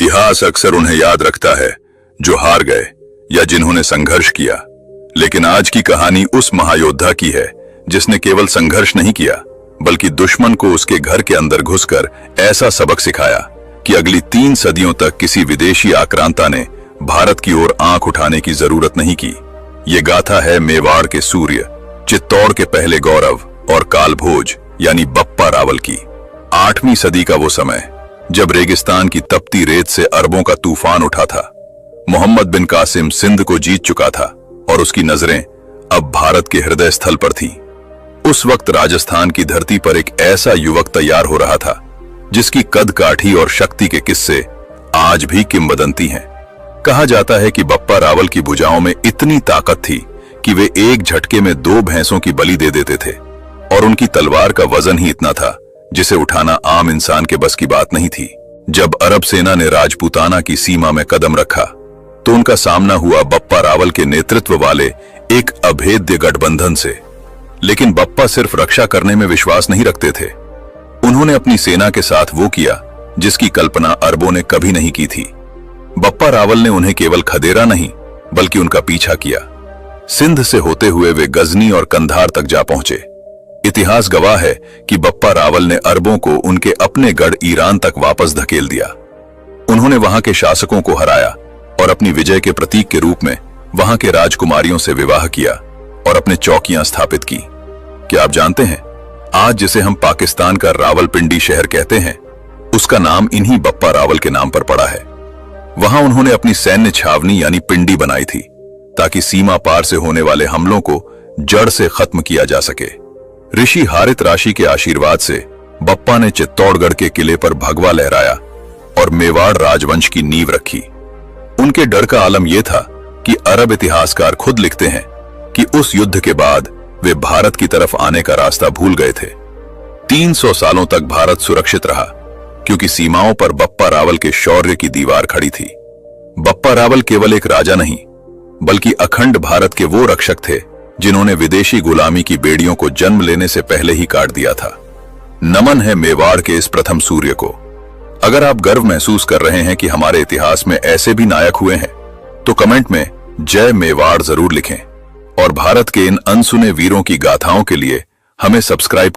इतिहास अक्सर उन्हें याद रखता है जो हार गए या जिन्होंने संघर्ष किया, लेकिन आज की कहानी उस महायोद्धा की है जिसने केवल संघर्ष नहीं किया बल्कि दुश्मन को उसके घर के अंदर घुसकर ऐसा सबक सिखाया कि अगली 3 सदियों तक किसी विदेशी आक्रांता ने भारत की ओर आंख उठाने की जरूरत नहीं की। ये गाथा है मेवाड़ के सूर्य, चित्तौड़ के पहले गौरव और कालभोज यानी बप्पा रावल की। 8वीं सदी का वो समय जब रेगिस्तान की तपती रेत से अरबों का तूफान उठा था। मोहम्मद बिन कासिम सिंध को जीत चुका था और उसकी नजरें अब भारत के हृदय स्थल पर थीं। उस वक्त राजस्थान की धरती पर एक ऐसा युवक तैयार हो रहा था जिसकी कद काठी और शक्ति के किस्से आज भी किंवदंती हैं। कहा जाता है कि बप्पा रावल की भुजाओं में इतनी ताकत थी कि वे एक झटके में 2 भैंसों की बलि दे देते थे और उनकी तलवार का वजन ही इतना था जिसे उठाना आम इंसान के बस की बात नहीं थी। जब अरब सेना ने राजपूताना की सीमा में कदम रखा तो उनका सामना हुआ बप्पा रावल के नेतृत्व वाले एक अभेद्य गठबंधन से। लेकिन बप्पा सिर्फ रक्षा करने में विश्वास नहीं रखते थे। उन्होंने अपनी सेना के साथ वो किया जिसकी कल्पना अरबों ने कभी नहीं की थी। बप्पा रावल ने उन्हें केवल खदेड़ा नहीं बल्कि उनका पीछा किया। सिंध से होते हुए वे गजनी और कंधार तक जा पहुंचे। इतिहास गवाह है कि बप्पा रावल ने अरबों को उनके अपने गढ़ ईरान तक वापस धकेल दिया। उन्होंने वहां के शासकों को हराया और अपनी विजय के प्रतीक के रूप में वहां के राजकुमारियों से विवाह किया और अपने चौकियां स्थापित की। क्या आप जानते हैं, आज जिसे हम पाकिस्तान का रावलपिंडी शहर कहते हैं, उसका नाम इन्हीं बप्पा रावल के नाम पर पड़ा है। वहां उन्होंने अपनी सैन्य छावनी यानी पिंडी बनाई थी ताकि सीमा पार से होने वाले हमलों को जड़ से खत्म किया जा सके। ऋषि हारित राशि के आशीर्वाद से बप्पा ने चित्तौड़गढ़ के किले पर भगवा लहराया और मेवाड़ राजवंश की नींव रखी। उनके डर का आलम यह था कि अरब इतिहासकार खुद लिखते हैं कि उस युद्ध के बाद वे भारत की तरफ आने का रास्ता भूल गए थे। 300 सालों तक भारत सुरक्षित रहा क्योंकि सीमाओं पर बप्पा रावल के शौर्य की दीवार खड़ी थी। बप्पा रावल केवल एक राजा नहीं बल्कि अखंड भारत के वो रक्षक थे जिन्होंने विदेशी गुलामी की बेड़ियों को जन्म लेने से पहले ही काट दिया था। नमन है मेवाड़ के इस प्रथम सूर्य को। अगर आप गर्व महसूस कर रहे हैं कि हमारे इतिहास में ऐसे भी नायक हुए हैं तो कमेंट में जय मेवाड़ जरूर लिखें और भारत के इन अनसुने वीरों की गाथाओं के लिए हमें सब्सक्राइब